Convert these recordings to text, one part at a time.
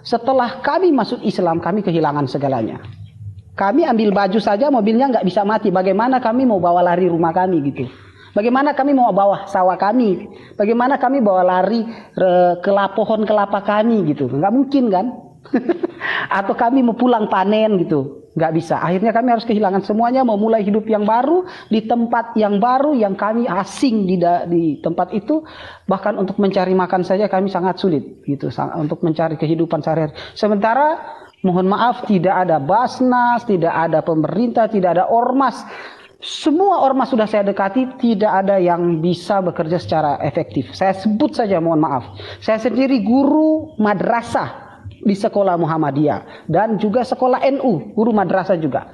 setelah kami masuk Islam, kami kehilangan segalanya. Kami ambil baju saja, mobilnya nggak bisa mati. Bagaimana kami mau bawa lari rumah kami gitu? Bagaimana kami mau bawa sawah kami? Bagaimana kami bawa lari ke pohon kelapa kami gitu? Nggak mungkin kan? Atau kami mau pulang panen gitu? Nggak bisa. Akhirnya kami harus kehilangan semuanya, memulai hidup yang baru di tempat yang baru yang kami asing di tempat itu. Bahkan untuk mencari makan saja kami sangat sulit gitu, untuk mencari kehidupan sehari-hari. Sementara mohon maaf, tidak ada Basnas, tidak ada pemerintah, tidak ada ormas. Semua ormas sudah saya dekati, tidak ada yang bisa bekerja secara efektif. Saya sebut saja, mohon maaf. Saya sendiri guru madrasah di sekolah Muhammadiyah dan juga sekolah NU, guru madrasah juga.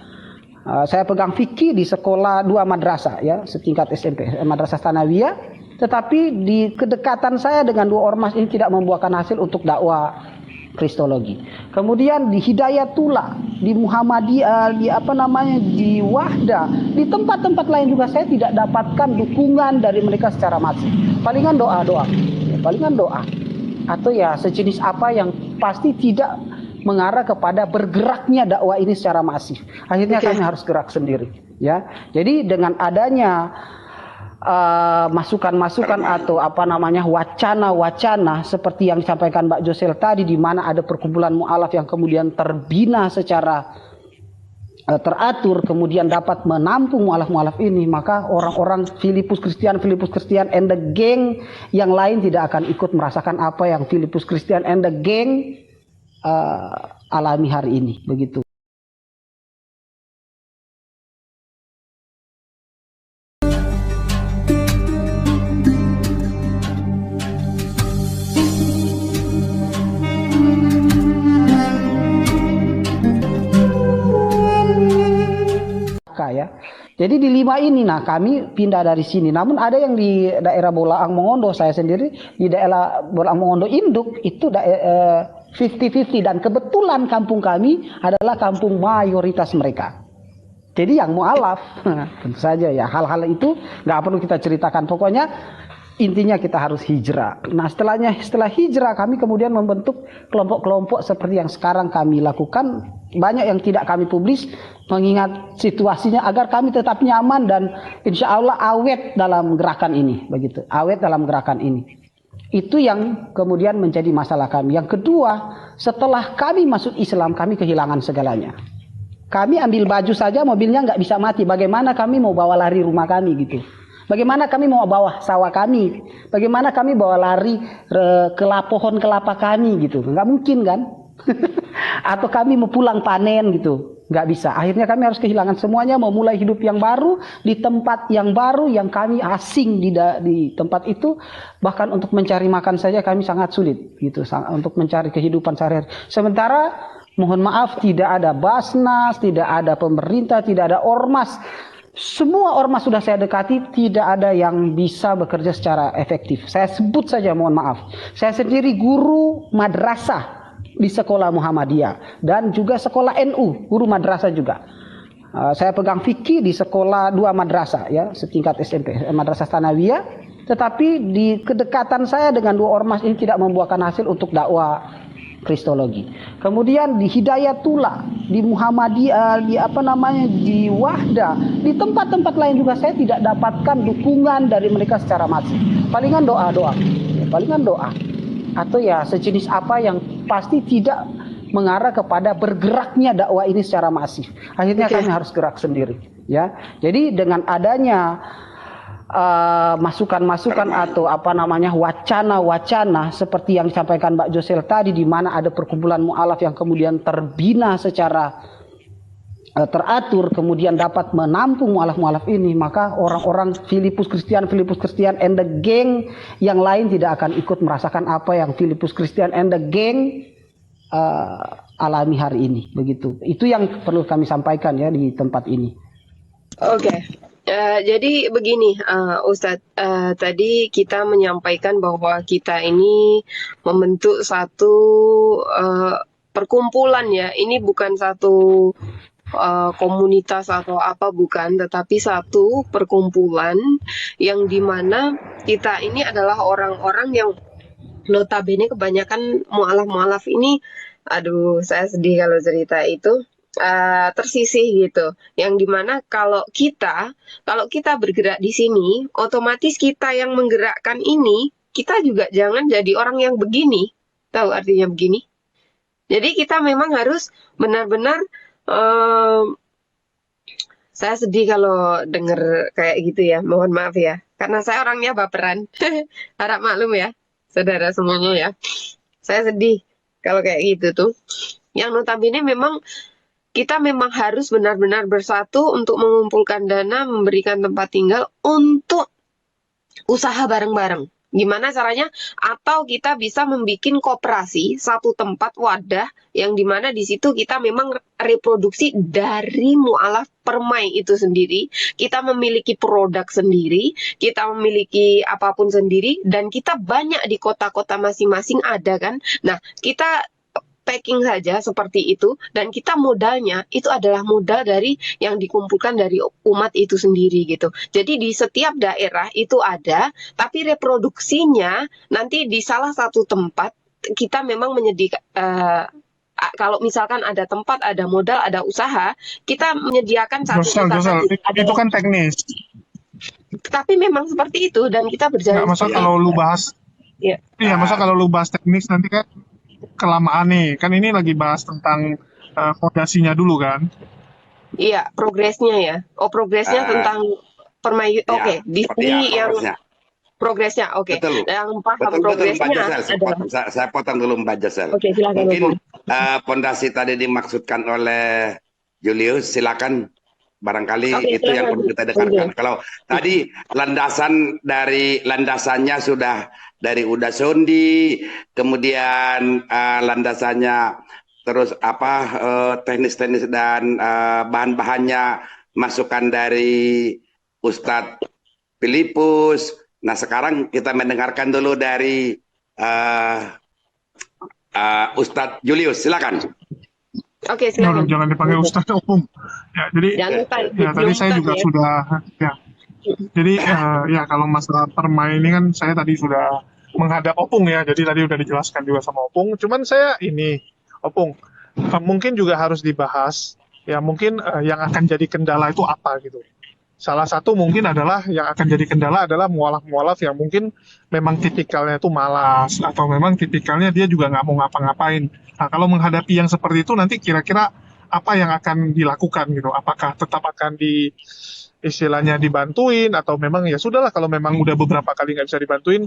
Saya pegang fikih di sekolah 2 madrasah ya, setingkat SMP, Madrasah Tsanawiyah. Tetapi di kedekatan saya dengan 2 ormas ini tidak membuahkan hasil untuk dakwah Kristologi. Kemudian di Hidayatullah, di Muhammadiyah, di Wahdah, di tempat-tempat lain juga saya tidak dapatkan dukungan dari mereka secara masif. Palingan doa-doa, palingan doa. Atau ya sejenis apa yang pasti tidak mengarah kepada bergeraknya dakwah ini secara masif. Akhirnya kami harus gerak sendiri. Ya, jadi dengan adanya masukan-masukan atau wacana-wacana seperti yang disampaikan Mbak Josel tadi, di mana ada perkumpulan mu'alaf yang kemudian terbina secara teratur, kemudian dapat menampung mu'alaf-mu'alaf ini, maka orang-orang Filipus Christian and the gang yang lain tidak akan ikut merasakan apa yang Filipus Christian and the gang alami hari ini, begitu. Ya. Jadi di 5 ini, nah kami pindah dari sini. Namun ada yang di daerah Bolaang Mongondo, saya sendiri di daerah Bolaang Mongondo Induk itu 50-50, dan kebetulan kampung kami adalah kampung mayoritas mereka. Jadi yang mu'alaf, tentu saja ya hal-hal itu nggak perlu kita ceritakan. Pokoknya intinya kita harus hijrah. Nah setelah hijrah kami kemudian membentuk kelompok-kelompok seperti yang sekarang kami lakukan. Banyak yang tidak kami publis mengingat situasinya agar kami tetap nyaman dan insya Allah awet dalam gerakan ini, begitu. Awet dalam gerakan ini. Itu yang kemudian menjadi masalah kami. Yang kedua, setelah kami masuk Islam, kami kehilangan segalanya. Kami ambil baju saja, mobilnya nggak bisa mati. Bagaimana kami mau bawa lari rumah kami gitu? Bagaimana kami mau bawa sawah kami? Bagaimana kami bawa lari ke pohon kelapa kami gitu? Nggak mungkin kan? Atau kami mau pulang panen gitu? Nggak bisa. Akhirnya kami harus kehilangan semuanya, memulai hidup yang baru di tempat yang baru yang kami asing di tempat itu. Bahkan untuk mencari makan saja kami sangat sulit gitu, untuk mencari kehidupan sehari-hari. Sementara mohon maaf, tidak ada Basnas, tidak ada pemerintah, tidak ada ormas. Semua ormas sudah saya dekati, tidak ada yang bisa bekerja secara efektif. Saya sebut saja, mohon maaf. Saya sendiri guru madrasah di sekolah Muhammadiyah dan juga sekolah NU, guru madrasah juga. Saya pegang fikih di sekolah 2 madrasah ya, setingkat SMP, Madrasah Tsanawiyah. Tetapi di kedekatan saya dengan 2 ormas ini tidak membuahkan hasil untuk dakwah Kristologi. Kemudian di Hidayatullah, di Muhammadiyah, di Wahdah, di tempat-tempat lain juga saya tidak dapatkan dukungan dari mereka secara masif. Palingan doa-doa, palingan doa. Atau ya sejenis apa yang pasti tidak mengarah kepada bergeraknya dakwah ini secara masif. Akhirnya kami harus gerak sendiri. Ya, jadi dengan adanya masukan-masukan atau wacana-wacana seperti yang disampaikan Mbak Josel tadi, di mana ada perkumpulan mu'alaf yang kemudian terbina secara teratur, kemudian dapat menampung mu'alaf-mu'alaf ini, maka orang-orang Filipus Christian and the gang yang lain tidak akan ikut merasakan apa yang Filipus Christian and the gang alami hari ini, begitu. Itu yang perlu kami sampaikan ya di tempat ini. Oke. Jadi begini, Ustadz, tadi kita menyampaikan bahwa kita ini membentuk satu perkumpulan ya. Ini bukan satu komunitas atau apa, bukan, tetapi satu perkumpulan yang dimana kita ini adalah orang-orang yang notabene kebanyakan mu'alaf-mu'alaf ini Aduh, saya sedih kalau cerita itu tersisih gitu. Yang dimana kalau kita bergerak di sini, otomatis kita yang menggerakkan ini, kita juga jangan jadi orang yang begini. Tahu artinya begini? Jadi kita memang harus benar-benar em, saya sedih kalau denger kayak gitu ya. Mohon maaf ya. Karena saya orangnya baperan. Harap maklum ya, saudara semuanya ya. Saya sedih kalau kayak gitu tuh. Yang notabene memang kita memang harus benar-benar bersatu untuk mengumpulkan dana, memberikan tempat tinggal untuk usaha bareng-bareng. Gimana caranya? Atau kita bisa membuat koperasi satu tempat wadah yang dimana di situ kita memang reproduksi dari mualaf permai itu sendiri. Kita memiliki produk sendiri, kita memiliki apapun sendiri, dan kita banyak di kota-kota masing-masing ada kan. Nah, kita packing saja seperti itu dan kita modalnya itu adalah modal dari yang dikumpulkan dari umat itu sendiri gitu. Jadi di setiap daerah itu ada, tapi reproduksinya nanti di salah satu tempat kita memang menyediakan kalau misalkan ada tempat, ada modal, ada usaha, kita menyediakan satu Josel, usaha Josel, itu kan teknis. tapi memang seperti itu dan kita Nggak, berjalan masa seperti kalau itu. lu bahas, Ya. iya, masa kalau lu bahas teknis nanti kan kelamaan nih. Kan ini lagi bahas tentang fondasinya dulu kan. Iya, progresnya ya. Oh, progresnya Ah, tentang permayu. ya, Oke, di ya, sini yang progresnya. progresnya. Oke, Betul, yang paham betul, Mbak progresnya Josel. adalah. Saya potong dulu Mbak Josel. Oke, silakan Mungkin Opung. fondasi tadi dimaksudkan oleh Julius, silakan. Barangkali Oke, itu yang silakan perlu kita Oke. dengarkan. Kalau tadi landasannya sudah dari Udasondi, kemudian landasannya terus apa teknis-teknis dan bahan-bahannya masukan dari Ustadz Filipus. Nah, sekarang kita mendengarkan dulu dari Ustadz Julius, silakan. Oke, silakan. Jangan dipanggil Ustadz Opung. Ya, jadi Jangan lupa, ya tadi belum saya Ustadz juga ya. sudah ya. Jadi ya kalau masalah permai ini kan saya tadi sudah menghadap Opung ya. Jadi tadi udah dijelaskan juga sama Opung. Cuman saya ini Opung mungkin juga harus dibahas ya mungkin yang akan jadi kendala itu apa gitu. Salah satu mungkin adalah yang akan jadi kendala adalah mualaf-mualaf yang mungkin memang tipikalnya itu malas atau memang tipikalnya dia juga nggak mau ngapa-ngapain. Nah, kalau menghadapi yang seperti itu nanti kira-kira apa yang akan dilakukan gitu? Apakah tetap akan istilahnya dibantuin atau memang ya sudahlah kalau memang udah beberapa kali nggak bisa dibantuin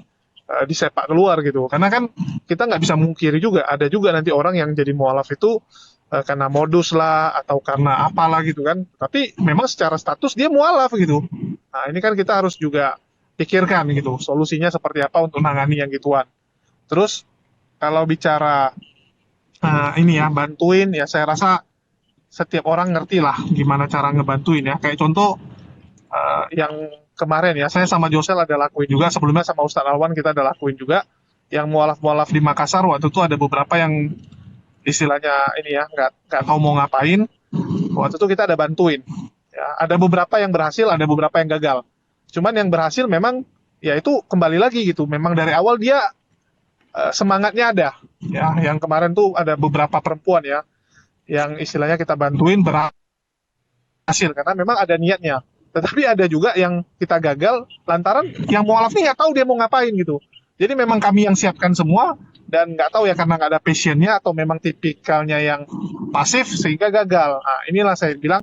disepak keluar gitu. Karena kan kita nggak bisa mungkiri juga ada juga nanti orang yang jadi mualaf itu karena modus lah atau karena apalah gitu kan. Tapi memang secara status dia mualaf gitu. Nah ini kan kita harus juga pikirkan gitu solusinya seperti apa untuk nangani yang gituan. Terus kalau bicara ini ya bantuin ya saya rasa setiap orang ngerti lah gimana cara ngebantuin ya. Kayak contoh yang kemarin ya saya sama Josel ada lakuin juga sebelumnya sama Ustadz Alwan kita ada lakuin juga yang mualaf-mualaf di Makassar waktu itu ada beberapa yang istilahnya ini ya nggak tahu mau ngapain waktu itu kita ada bantuin ya ada beberapa yang berhasil ada beberapa yang gagal cuman yang berhasil memang ya itu kembali lagi gitu memang dari awal dia semangatnya ada ya yang kemarin tuh ada beberapa perempuan ya yang istilahnya kita bantuin berhasil karena memang ada niatnya tetapi ada juga yang kita gagal lantaran yang mualaf ini nggak tahu dia mau ngapain gitu jadi memang kami yang siapkan semua dan nggak tahu ya karena nggak ada passionnya atau memang tipikalnya yang pasif sehingga gagal. Nah, inilah saya bilang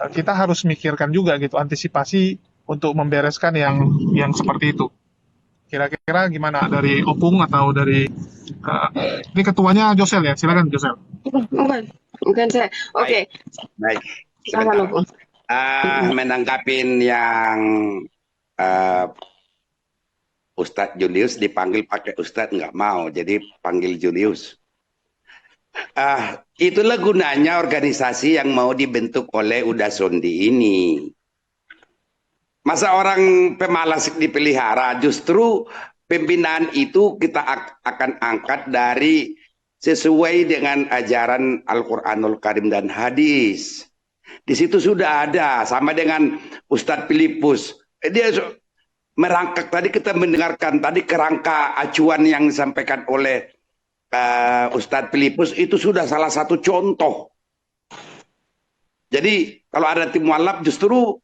kita harus mikirkan juga gitu antisipasi untuk membereskan yang seperti itu. Kira-kira gimana dari Opung atau dari ini ketuanya Josel ya silakan Josel. Bukan saya. Oke. Baik. Silakan Opung. Menanggapin yang Ustadz Julius dipanggil pakai Ustadz nggak mau, jadi panggil Julius. Itulah gunanya organisasi yang mau dibentuk oleh Udasondi ini. Masa orang pemalas dipelihara, justru pembinaan itu kita akan angkat dari sesuai dengan ajaran Al-Quranul Karim dan hadis. Di situ sudah ada, sama dengan Ustadz Filipus. Dia merangkak tadi kita mendengarkan tadi kerangka acuan yang disampaikan oleh Ustadz Filipus itu sudah salah satu contoh. Jadi kalau ada tim mualaf justru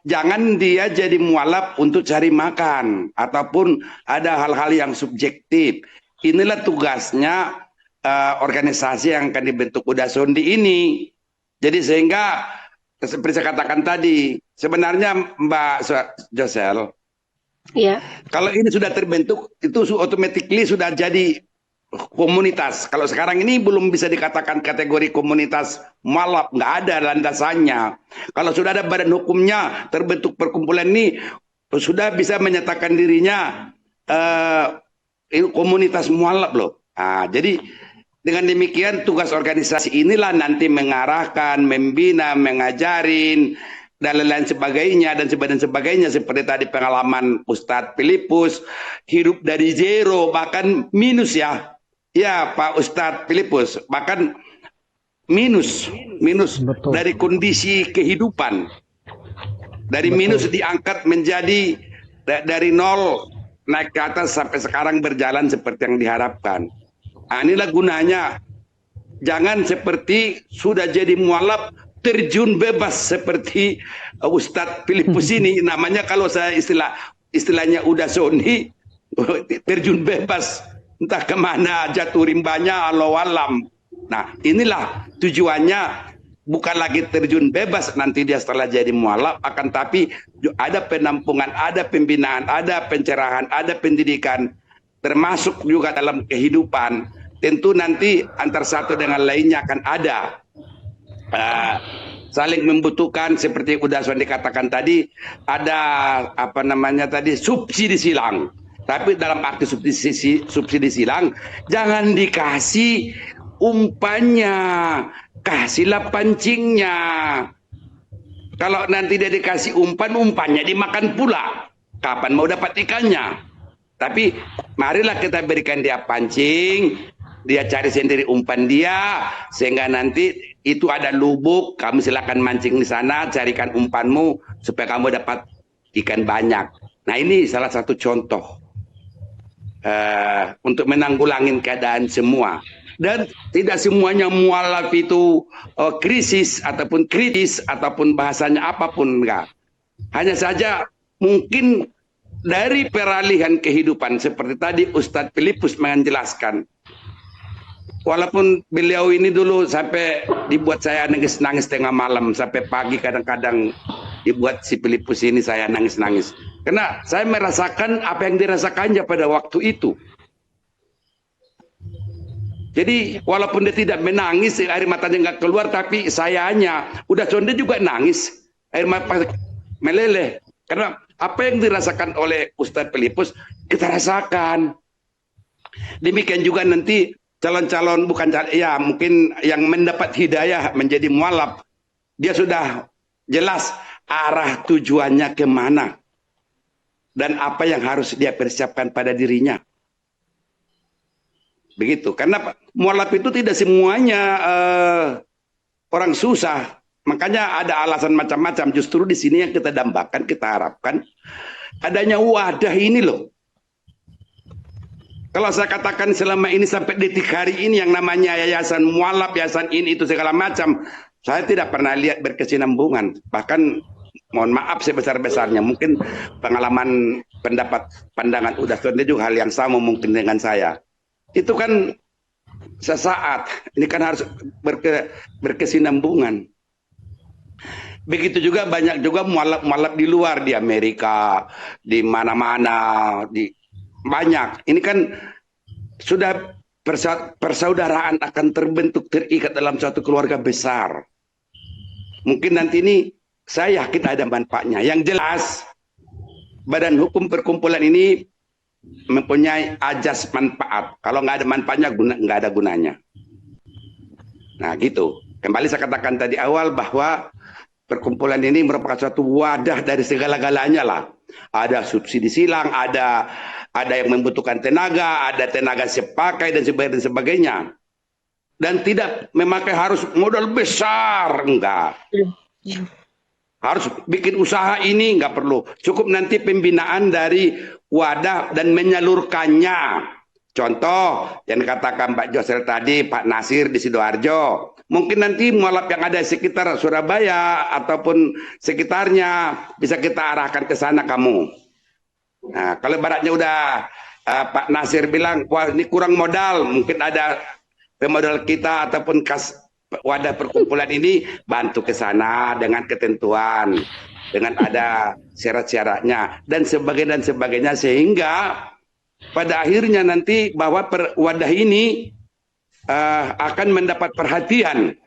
jangan dia jadi mualaf untuk cari makan ataupun ada hal-hal yang subjektif. Inilah tugasnya organisasi yang akan dibentuk Uda Sondi ini. Jadi sehingga seperti saya katakan tadi, sebenarnya Mbak Josel, Ya. kalau ini sudah terbentuk, itu automatically sudah jadi komunitas. Kalau sekarang ini belum bisa dikatakan kategori komunitas mualaf, nggak ada landasannya. Kalau sudah ada badan hukumnya, terbentuk perkumpulan ini, sudah bisa menyatakan dirinya komunitas mualaf loh. Nah, jadi dengan demikian tugas organisasi inilah nanti mengarahkan, membina, mengajarin, dan lain-lain sebagainya dan sebagainya seperti tadi pengalaman Ustadz Filipus hidup dari zero bahkan minus ya Pak Ustadz Filipus bahkan minus Betul. dari kondisi kehidupan dari minus diangkat menjadi dari nol naik ke atas sampai sekarang berjalan seperti yang diharapkan. Nah, inilah gunanya jangan seperti sudah jadi mualaf terjun bebas seperti Ustadz Filipus ini namanya kalau saya istilahnya Uda Sondi terjun bebas entah kemana jatuh rimbanya Allah alam. Nah inilah tujuannya bukan lagi terjun bebas nanti dia setelah jadi mualaf akan tapi ada penampungan, ada pembinaan, ada pencerahan, ada pendidikan termasuk juga dalam kehidupan. Tentu nanti antar satu dengan lainnya akan ada saling membutuhkan seperti Uda Sondi katakan tadi ada apa namanya tadi subsidi silang. Tapi dalam arti subsidi silang jangan dikasih umpannya, kasihlah pancingnya. Kalau nanti dia dikasih umpannya dimakan pula. Kapan mau dapat ikannya? Tapi marilah kita berikan dia pancing. Dia cari sendiri umpan dia sehingga nanti itu ada lubuk, kamu silakan mancing di sana, carikan umpanmu supaya kamu dapat ikan banyak. Nah ini salah satu contoh untuk menanggulangi keadaan semua. Dan tidak semuanya mualaf itu krisis ataupun kritis ataupun bahasanya apapun enggak. Hanya saja mungkin dari peralihan kehidupan seperti tadi Ustadz Filipus menjelaskan. Walaupun beliau ini dulu sampai dibuat saya nangis-nangis tengah malam sampai pagi kadang-kadang dibuat si Filipus ini saya nangis-nangis. Karena saya merasakan apa yang dirasakannya pada waktu itu. Jadi walaupun dia tidak menangis, air matanya nggak keluar, tapi sayanya Uda Sondi juga nangis, air mata meleleh. Karena apa yang dirasakan oleh Ustadz Filipus kita rasakan. Demikian juga nanti calon-calon ya mungkin yang mendapat hidayah menjadi mualaf, dia sudah jelas arah tujuannya kemana dan apa yang harus dia persiapkan pada dirinya. Begitu, karena mualaf itu tidak semuanya orang susah, makanya ada alasan macam-macam. Justru di sini yang kita dambakan, kita harapkan adanya wadah ini loh. Kalau saya katakan selama ini sampai detik hari ini yang namanya yayasan mualaf, yayasan ini itu segala macam, saya tidak pernah lihat berkesinambungan. Bahkan mohon maaf sebesar-besarnya, mungkin pengalaman pandangan Uda Sondi juga hal yang sama mungkin dengan saya. Itu kan sesaat, ini kan harus berkesinambungan. Begitu juga banyak juga mualaf-mualaf di luar, di Amerika, di mana-mana, banyak. Ini kan sudah persaudaraan akan terbentuk, terikat dalam suatu keluarga besar. Mungkin nanti ini saya yakin ada manfaatnya. Yang jelas badan hukum perkumpulan ini mempunyai ajas manfaat. Kalau nggak ada manfaatnya, nggak ada gunanya. Nah gitu. Kembali saya katakan tadi awal bahwa perkumpulan ini merupakan suatu wadah dari segala-galanya lah. Ada subsidi silang, ada yang membutuhkan tenaga, ada tenaga sepakai dan sebagainya. Dan tidak memakai harus modal besar, enggak. Harus bikin usaha ini enggak perlu. Cukup nanti pembinaan dari wadah dan menyalurkannya. Contoh yang dikatakan Pak Josel tadi, Pak Nasir di Sidoarjo. Mungkin nanti mualaf yang ada di sekitar Surabaya ataupun sekitarnya bisa kita arahkan ke sana kamu. Nah, kalau baratnya udah Pak Nasir bilang, wah ini kurang modal, mungkin ada pemodal kita ataupun wadah perkumpulan ini bantu ke sana dengan ketentuan, dengan ada syarat-syaratnya dan sebagainya sehingga pada akhirnya nanti bahwa wadah ini akan mendapat perhatian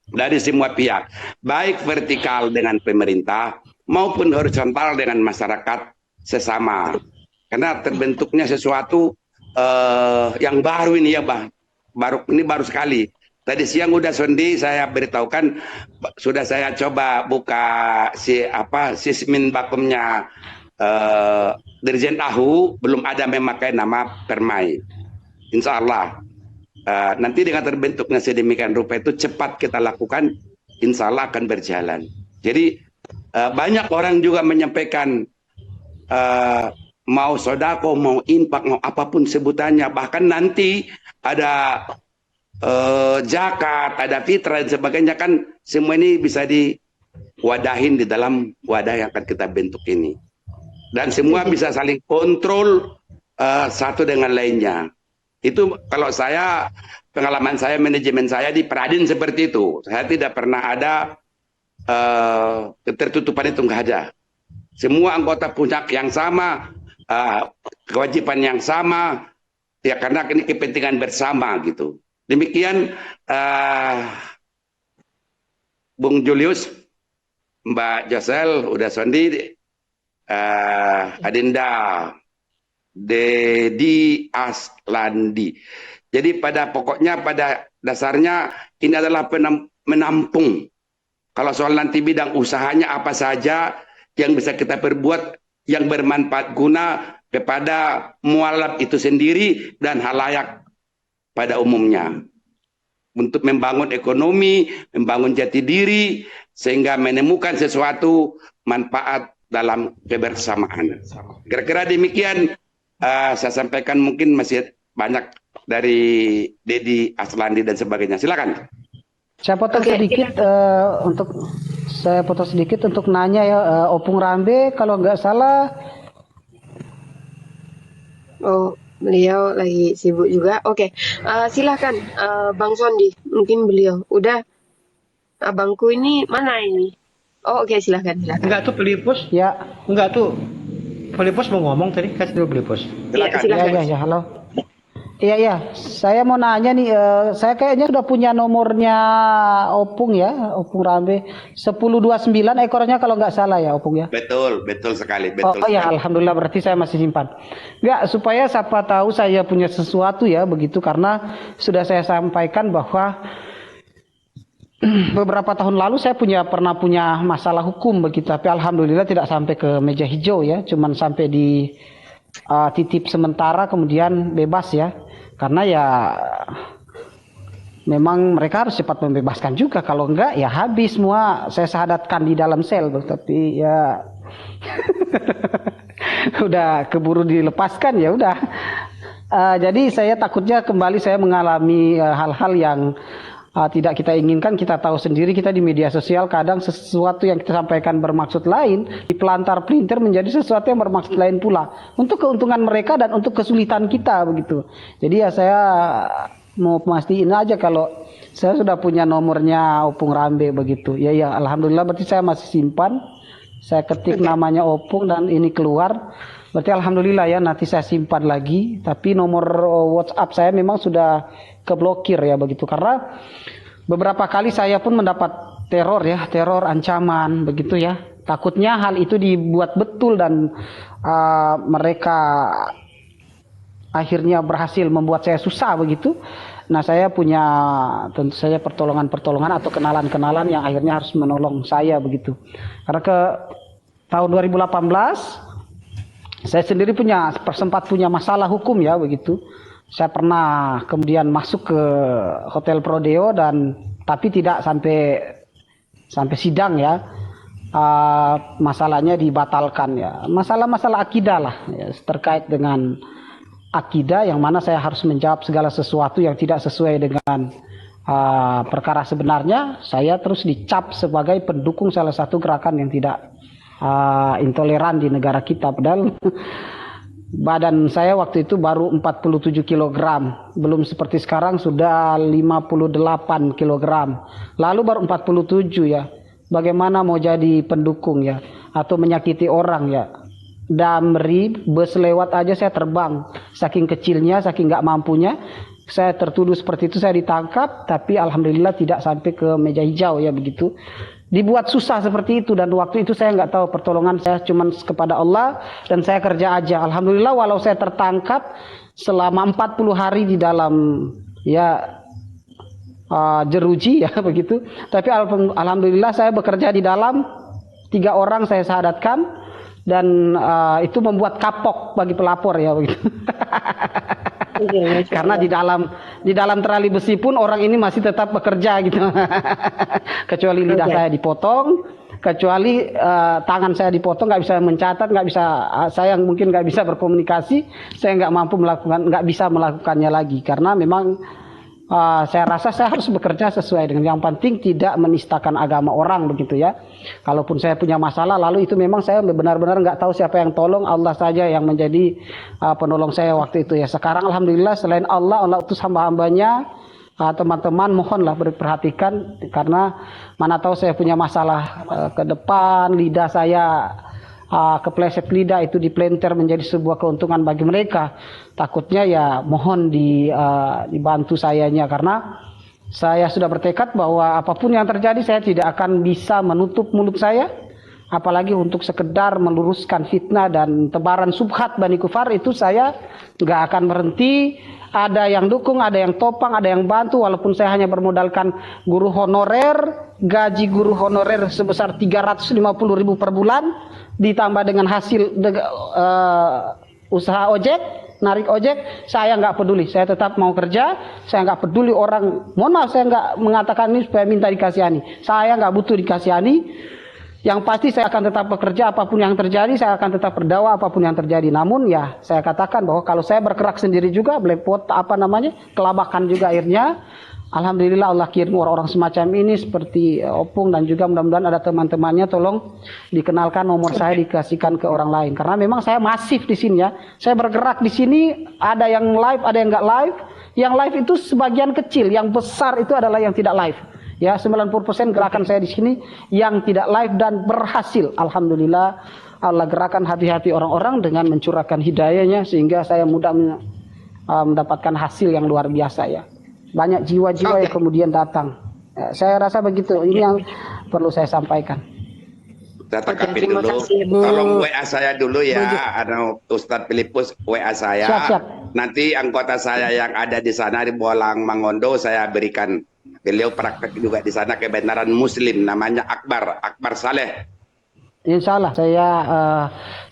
dari semua pihak, baik vertikal dengan pemerintah maupun horizontal dengan masyarakat sesama. Karena terbentuknya sesuatu yang baru ini ya, baru sekali. Tadi siang udah Sondi saya beritahukan, sudah saya coba buka sismin bakumnya Dirjen Ahu, belum ada memakai nama Permai. Insya Allah nanti dengan terbentuknya sedemikian rupa itu cepat kita lakukan, insya Allah akan berjalan. Jadi banyak orang juga menyampaikan mau sodako, mau infak, mau apapun sebutannya, bahkan nanti ada zakat, ada fitrah dan sebagainya, kan semua ini bisa diwadahin di dalam wadah yang akan kita bentuk ini. Dan semua bisa saling kontrol satu dengan lainnya. Itu kalau saya, pengalaman saya, manajemen saya di Peradin seperti itu. Saya tidak pernah ada ketertutupan, itu nggak ada. Semua anggota punya yang sama, kewajiban yang sama, ya karena ini kepentingan bersama gitu. Demikian Bung Julius, Mbak Josel, udah Sondi, Adinda, Dedi Aslandi. Jadi pada pokoknya, pada dasarnya ini adalah menampung. Kalau soal nanti bidang usahanya apa saja yang bisa kita perbuat yang bermanfaat guna kepada mualaf itu sendiri dan halayak pada umumnya, untuk membangun ekonomi, membangun jati diri, sehingga menemukan sesuatu manfaat dalam kebersamaan. Kira-kira demikian saya sampaikan, mungkin masih banyak dari Dedi Aslandi dan sebagainya. Silakan. Saya potong sedikit untuk nanya ya, Opung Rambe kalau nggak salah. Oh, beliau lagi sibuk juga. Oke, silakan Bang Sondi. Mungkin beliau udah. Abangku ini mana ini? Oh, oke, silakan. Enggak tuh Pelipus. Ya. Enggak tuh. Pelipus mau ngomong tadi, kasih dulu Pelipus. Silakan. Silakan. Ya, halo. Iya, saya mau nanya nih, saya kayaknya sudah punya nomornya Opung ya, Opung Rambe, 1029 ekornya kalau nggak salah ya Opung ya. Betul sekali. Ya, alhamdulillah, berarti saya masih simpan. Nggak, supaya siapa tahu saya punya sesuatu ya begitu, karena sudah saya sampaikan bahwa beberapa tahun lalu saya pernah punya masalah hukum begitu, tapi alhamdulillah tidak sampai ke meja hijau ya, cuman sampai di titip sementara kemudian bebas ya, karena ya memang mereka harus cepat membebaskan juga, kalau enggak ya habis semua saya syahadatkan di dalam sel, tapi ya udah keburu dilepaskan ya udah. Jadi saya takutnya kembali saya mengalami hal-hal yang tidak kita inginkan. Kita tahu sendiri, kita di media sosial kadang sesuatu yang kita sampaikan bermaksud lain dipelantar-pelintir menjadi sesuatu yang bermaksud lain pula, untuk keuntungan mereka dan untuk kesulitan kita begitu. Jadi ya saya mau pastiin aja kalau saya sudah punya nomornya Opung Rambe begitu. Ya alhamdulillah, berarti saya masih simpan. Saya ketik namanya Opung dan ini keluar. Berarti alhamdulillah ya, nanti saya simpan lagi. Tapi nomor WhatsApp saya memang sudah keblokir ya begitu, karena beberapa kali saya pun mendapat teror ancaman begitu ya. Takutnya hal itu dibuat betul dan mereka akhirnya berhasil membuat saya susah begitu. Nah, saya punya tentu saja pertolongan atau kenalan yang akhirnya harus menolong saya begitu. Karena ke tahun 2018 saya sendiri sempat punya masalah hukum ya begitu. Saya pernah kemudian masuk ke Hotel Prodeo tapi tidak sampai sidang ya. Masalahnya dibatalkan ya. Masalah-masalah akidah lah ya, terkait dengan akidah yang mana saya harus menjawab segala sesuatu yang tidak sesuai dengan perkara sebenarnya, saya terus dicap sebagai pendukung salah satu gerakan yang tidak intoleran di negara kita. Padahal badan saya waktu itu baru 47 kg, belum seperti sekarang sudah 58 kg, lalu baru 47 ya. Bagaimana mau jadi pendukung ya, atau menyakiti orang ya. Damri, bus lewat aja saya terbang, saking kecilnya, saking nggak mampunya. Saya tertuduh seperti itu, saya ditangkap, tapi alhamdulillah tidak sampai ke meja hijau ya begitu. Dibuat susah seperti itu, dan waktu itu saya nggak tahu, pertolongan saya cuma kepada Allah dan saya kerja aja. Alhamdulillah walau saya tertangkap selama 40 hari di dalam ya jeruji ya begitu, tapi alhamdulillah saya bekerja di dalam, 3 orang saya syahadatkan, dan itu membuat kapok bagi pelapor ya begitu. Karena di dalam terali besi pun orang ini masih tetap bekerja gitu. Kecuali lidah saya dipotong, kecuali tangan saya dipotong, nggak bisa mencatat, nggak bisa, saya mungkin nggak bisa berkomunikasi, saya nggak bisa melakukannya lagi, karena memang saya rasa saya harus bekerja sesuai dengan yang penting, tidak menistakan agama orang begitu ya. Kalaupun saya punya masalah, lalu itu memang saya benar-benar nggak tahu siapa yang tolong, Allah saja yang menjadi penolong saya waktu itu ya. Sekarang alhamdulillah selain Allah utus hamba-hambanya, teman-teman mohonlah berperhatikan, karena mana tahu saya punya masalah ke depan, lidah saya kepleset lidah itu diplenter menjadi sebuah keuntungan bagi mereka. Takutnya ya mohon dibantu sayanya, karena saya sudah bertekad bahwa apapun yang terjadi saya tidak akan bisa menutup mulut saya, apalagi untuk sekedar meluruskan fitnah dan tebaran subhat Bani Kufar. Itu saya nggak akan berhenti. Ada yang dukung, ada yang topang, ada yang bantu, walaupun saya hanya bermodalkan guru honorer, gaji guru honorer sebesar 350.000 per bulan, ditambah dengan hasil usaha ojek, narik ojek, saya nggak peduli, saya tetap mau kerja, saya nggak peduli orang, mohon maaf saya nggak mengatakan ini supaya minta dikasihani, saya nggak butuh dikasihani, yang pasti saya akan tetap bekerja, apapun yang terjadi, saya akan tetap berdakwah apapun yang terjadi. Namun ya saya katakan bahwa kalau saya bergerak sendiri juga, belepot kelabakan juga akhirnya. Alhamdulillah Allah kirim orang-orang semacam ini seperti Opung, dan juga mudah-mudahan ada teman-temannya, tolong dikenalkan nomor saya, dikasihkan ke orang lain. Karena memang saya masif di sini ya. Saya bergerak di sini, ada yang live, ada yang nggak live. Yang live itu sebagian kecil, yang besar itu adalah yang tidak live. Ya, 90% gerakan saya di sini yang tidak live dan berhasil. Alhamdulillah Allah gerakan hati-hati orang-orang dengan mencurahkan hidayahnya, sehingga saya mudah mendapatkan hasil yang luar biasa ya. Banyak jiwa-jiwa yang kemudian datang. Ya, saya rasa begitu. Ini yang perlu saya sampaikan. Saya tangkapin dulu. Tolong WA saya dulu ya. Ada Ustadz Filipus WA saya. Siap. Nanti anggota saya yang ada di sana di Bolang Mangondo saya berikan. Beliau praktek juga di sana, kebenaran Muslim, namanya Akbar Saleh. Insya Allah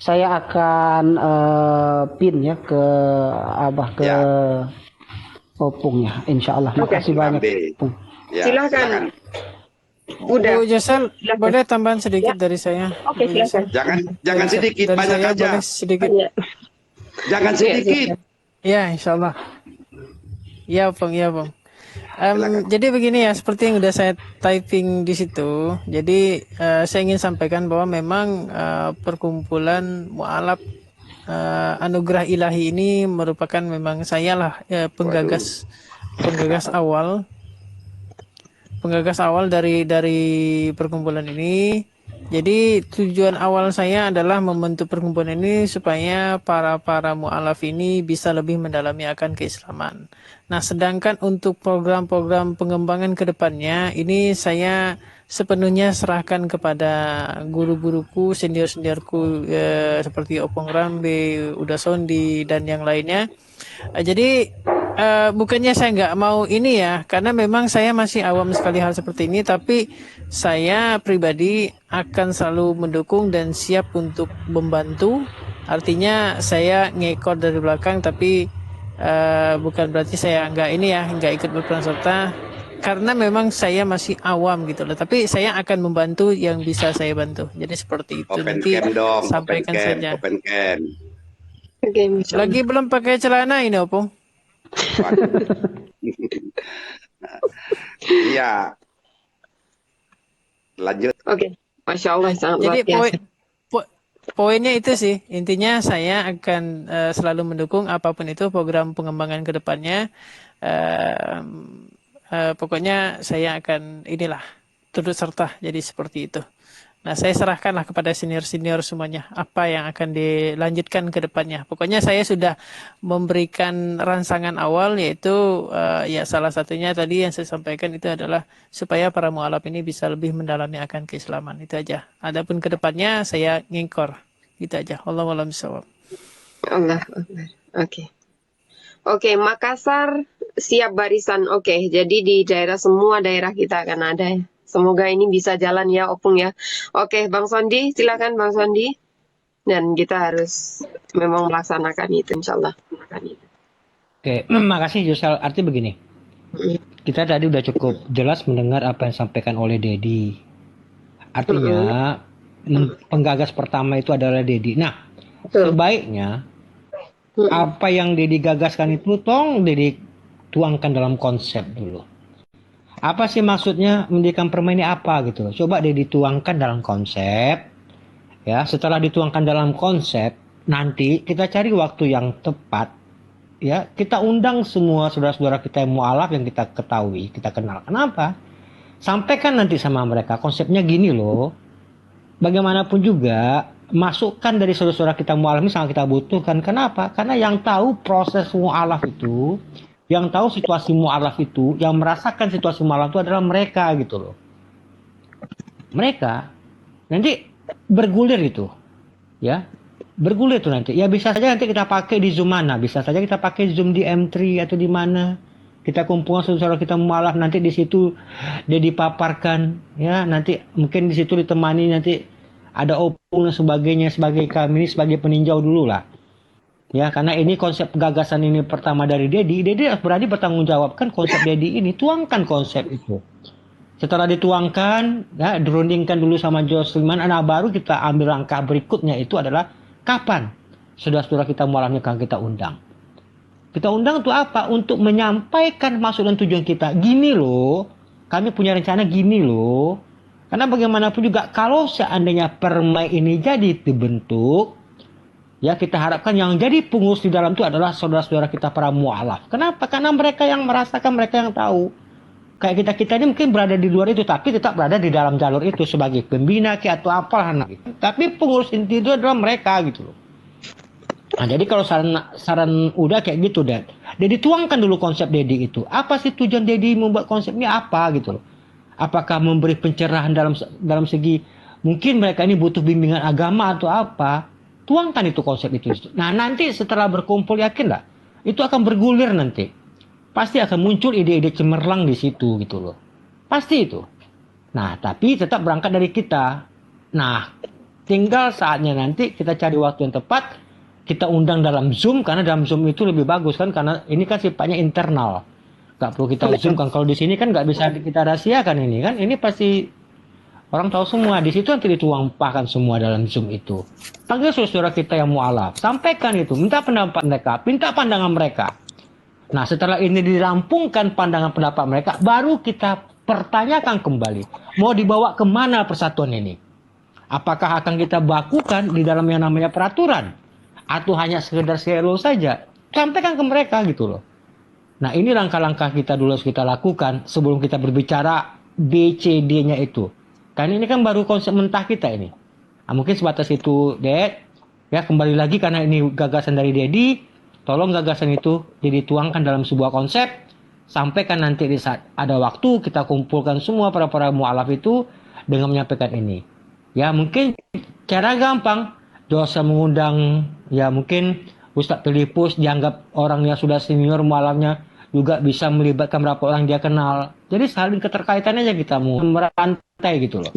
saya akan pin ya ke Abah ke Opung ya, Insya Allah. Makasih banyak. Ya, silakan. Udah. Bu Jasal, boleh tambahan sedikit dari saya? Oke, silakan. Jangan sedikit, dari banyak saya aja. boleh sedikit. Jangan sedikit. Ya, Insya Allah. Ya, Bang, ya, Bang. Jadi begini ya, seperti yang udah saya typing di situ. Jadi saya ingin sampaikan bahwa memang perkumpulan mualaf anugerah ilahi ini merupakan memang saya lah penggagas awal dari perkumpulan ini. Jadi tujuan awal saya adalah membentuk perkumpulan ini supaya para mualaf ini bisa lebih mendalami akan keislaman. Nah, sedangkan untuk program-program pengembangan ke depannya ini saya sepenuhnya serahkan kepada guru-guruku, senior-seniorku seperti Opung Rambe, Uda Sondi dan yang lainnya. Jadi bukannya saya nggak mau ini ya, karena memang saya masih awam sekali hal seperti ini, tapi saya pribadi akan selalu mendukung dan siap untuk membantu. Artinya saya ngekor dari belakang, tapi bukan berarti saya nggak ikut berperan serta, karena memang saya masih awam gitu loh. Tapi saya akan membantu yang bisa saya bantu. Jadi seperti itu. Open nanti cam dong, sampaikan saja. Open cam. Oke, Masya Allah. Lagi belum pakai celana ini, Opung. Waduh. Iya, lanjut. Oke, Masya Allah, sangat luar Jadi biasa. poinnya itu sih, intinya saya akan selalu mendukung apapun itu program pengembangan ke depannya. Eh, Pokoknya saya akan inilah turut serta jadi seperti itu. Nah, saya serahkanlah kepada senior-senior semuanya apa yang akan dilanjutkan ke depannya. Pokoknya saya sudah memberikan rangsangan awal yaitu ya salah satunya tadi yang saya sampaikan itu adalah supaya para mualaf ini bisa lebih mendalami akan keislaman. Itu aja. Adapun ke depannya saya ngingkor. Itu aja. Wallahu a'lam bishawab. Allah Akbar. Oke. Oke, Makassar siap barisan. Oke, jadi di semua daerah kita akan ada ya. Semoga ini bisa jalan ya, Opung ya. Oke, Bang Sondi, silakan Bang Sondi. Dan kita harus memang melaksanakan itu, insya Allah. Oke, makasih Yusal. Arti begini, kita tadi udah cukup jelas mendengar apa yang disampaikan oleh Dedi. Artinya penggagas pertama itu adalah Dedi. Nah, sebaiknya apa yang Dedi gagaskan itu Dedi tuangkan dalam konsep dulu. Apa sih maksudnya mendirikan permai ini apa gitu loh. Coba dituangkan dalam konsep. Ya, setelah dituangkan dalam konsep, nanti kita cari waktu yang tepat. Ya, kita undang semua saudara-saudara kita yang mualaf yang kita ketahui, kita kenal. Kenapa? Sampaikan nanti sama mereka konsepnya gini loh. Bagaimanapun juga masukan dari saudara-saudara kita mualaf ini sangat kita butuhkan. Kenapa? Karena yang tahu proses mualaf itu, yang tahu situasi mualaf itu, yang merasakan situasi mualaf itu adalah mereka gitu loh. Mereka nanti bergulir itu, ya, bergulir itu nanti. Ya bisa saja nanti kita pakai di Zoom mana, bisa saja kita pakai Zoom di M3 atau di mana. Kita kumpulkan saudara kita mualaf nanti di situ dia dipaparkan, ya nanti mungkin di situ ditemani nanti ada Opung dan sebagainya sebagai kami sebagai peninjau dulu lah. Ya, karena ini konsep gagasan ini pertama dari Dedi berani bertanggungjawabkan konsep Dedi ini, tuangkan konsep itu. Setelah dituangkan, ya, dirundingkan dulu sama Josliman, nah baru kita ambil langkah berikutnya itu adalah kapan saudara-saudara kita mualafnya akan kita undang. Kita undang untuk apa? Untuk menyampaikan maksud dan tujuan kita. Gini loh, kami punya rencana gini loh. Karena bagaimanapun juga kalau seandainya permai ini jadi dibentuk, ya kita harapkan yang jadi pengurus di dalam itu adalah saudara-saudara kita para mualaf. Kenapa? Karena mereka yang merasakan, mereka yang tahu. Kayak kita ini mungkin berada di luar itu, tapi tetap berada di dalam jalur itu sebagai pembina atau apalah. Tapi pengurus inti itu adalah mereka gitu loh. Nah, jadi kalau saran udah kayak gitu dan Dedi tuangkan dulu konsep Dedi itu. Apa sih tujuan Dedi membuat konsepnya apa gitu loh? Apakah memberi pencerahan dalam segi mungkin mereka ini butuh bimbingan agama atau apa? Tuangkan itu konsep itu. Nah, nanti setelah berkumpul yakinlah itu akan bergulir nanti. Pasti akan muncul ide-ide cemerlang di situ gitu loh. Pasti itu. Nah, tapi tetap berangkat dari kita. Nah, tinggal saatnya nanti kita cari waktu yang tepat. Kita undang dalam Zoom, karena dalam Zoom itu lebih bagus kan, karena ini kan sifatnya internal. Gak perlu kita Zoom kan, kalau di sini kan gak bisa kita rahasiakan ini kan, ini pasti orang tahu semua. Di situ nanti dituangkan semua dalam Zoom itu. Panggil saudara kita yang mualaf, sampaikan itu, minta pendapat mereka, minta pandangan mereka. Nah, setelah ini dirampungkan pandangan pendapat mereka, baru kita pertanyakan kembali, mau dibawa kemana persatuan ini? Apakah akan kita bakukan di dalam yang namanya peraturan? Atau hanya sekedar selo saja? Sampaikan ke mereka gitu loh. Nah, ini langkah-langkah kita dulu harus kita lakukan sebelum kita berbicara BCD-nya itu. Karena ini kan baru konsep mentah kita ini. Nah, mungkin sebatas itu, Ded. Ya, kembali lagi karena ini gagasan dari Dedi. Tolong gagasan itu dituangkan dalam sebuah konsep. Sampaikan nanti di saat ada waktu kita kumpulkan semua para mualaf itu dengan menyampaikan ini. Ya, mungkin cara gampang. Dosa mengundang, ya mungkin Ustadz Filipus dianggap orang yang sudah senior mualafnya juga bisa melibatkan berapa orang dia kenal. Jadi saling keterkaitan aja kita mau merantai gitu loh.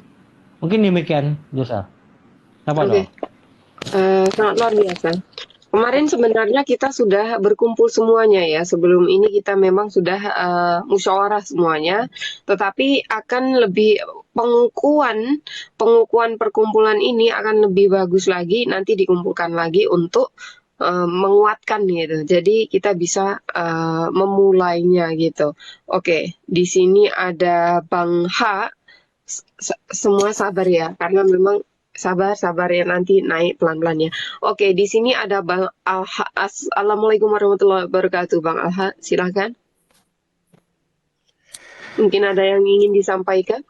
Mungkin demikian, Dosa. Apa dong? Sangat luar biasa. Kemarin sebenarnya kita sudah berkumpul semuanya ya. Sebelum ini kita memang sudah musyawarah semuanya. Tetapi akan lebih pengukuhan perkumpulan ini akan lebih bagus lagi. Nanti dikumpulkan lagi untuk menguatkan gitu. Jadi kita bisa memulainya gitu. Oke, di sini ada Bang H. Semua sabar ya, karena memang sabar ya, nanti naik pelan-pelan ya. Oke, di sini ada Bang Alha. Assalamualaikum warahmatullahi wabarakatuh, Bang Alha. Silahkan. Mungkin ada yang ingin disampaikan.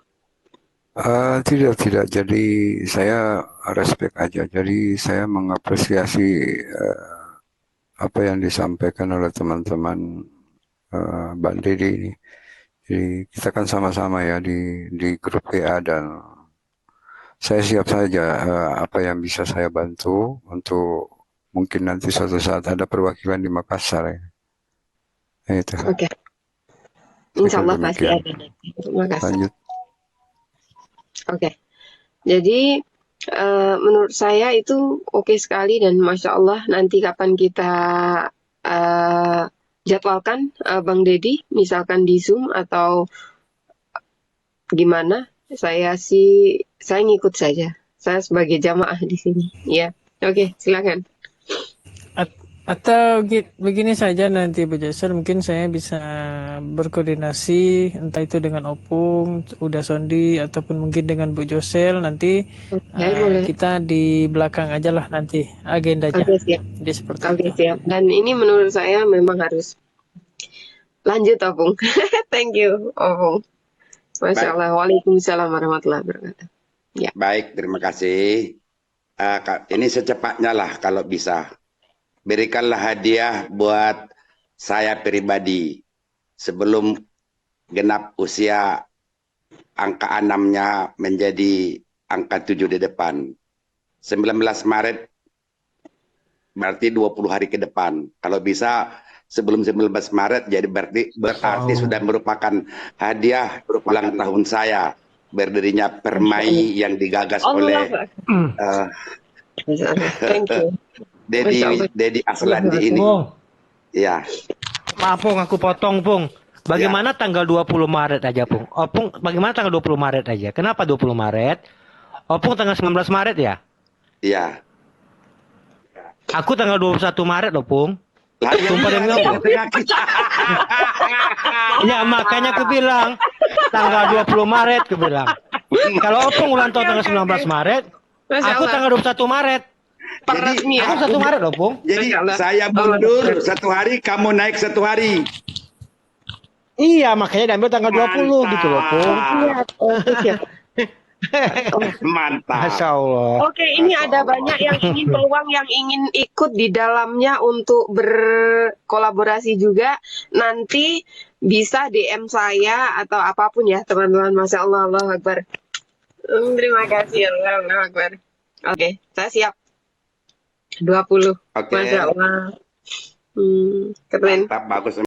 Tidak. Jadi saya respect aja. Jadi saya mengapresiasi apa yang disampaikan oleh teman-teman Bang Deddy ini. Jadi kita kan sama-sama ya di grup PA dan saya siap saja apa yang bisa saya bantu untuk mungkin nanti suatu saat ada perwakilan di Makassar ya. Itu. Oke. Saya Insya kira Allah pasti demikian. ada nanti. Terima kasih. Lanjut. Oke. Jadi menurut saya itu oke sekali dan Masya Allah nanti kapan kita jadwalkan Bang Deddy, misalkan di Zoom atau gimana, saya ngikut saja. Saya sebagai jamaah di sini. Ya, oke, silakan. Atau begini saja nanti Bu Jasir, mungkin saya bisa berkoordinasi entah itu dengan Opung, Uda Sondi ataupun mungkin dengan Bu Josel nanti Boleh. kita di belakang aja lah nanti agendanya. Oke, siap. Jadi seperti Oke, itu. siap. Dan ini menurut saya memang harus lanjut, Opung. Thank you, Opung. Masya Allah. Waalaikumsalam warahmatullahi wabarakatuh. Ya. Baik, terima kasih. Ini secepatnya lah kalau bisa. Berikanlah hadiah buat saya pribadi sebelum genap usia angka 6-nya menjadi angka 7 di depan. 19 Maret berarti 20 hari ke depan. Kalau bisa sebelum 19 Maret jadi berarti sudah merupakan hadiah ulang tahun saya berdirinya Permai yang digagas oleh Thank you. Dedi Aslandi ini. Pung, Ya, maaf Pung, aku potong Pung. Bagaimana tanggal 20 Maret aja Pung? Opung, bagaimana tanggal 20 Maret aja? Kenapa 20 Maret? Opung tanggal 19 Maret ya? ya. Aku tanggal 21 Maret loh Pung. Lah, ya, Sumpah demi iya, Allah. penyakit. Ya makanya aku bilang tanggal 20 Maret aku bilang. Kalau Opung ulang tahun tanggal 19 Maret, Masya aku Allah. tanggal 21 Maret. Peresmi ya. Aku 1 Maret loh Pung. Jadi Masya Allah. saya mundur 1 hari, kamu naik 1 hari. Iya makanya diambil tanggal 20 gitu loh Pung. Mantap. Masya Allah. Oke, ini ada banyak yang ingin peluang yang ingin ikut di dalamnya untuk berkolaborasi juga. Nanti bisa DM saya atau apapun ya, teman-teman. Masya Allah, Allahu Akbar. Terima kasih, Allahu Akbar. Oke, saya siap. 20. Oke. Masya Allah. Keren. Mantap, bagus.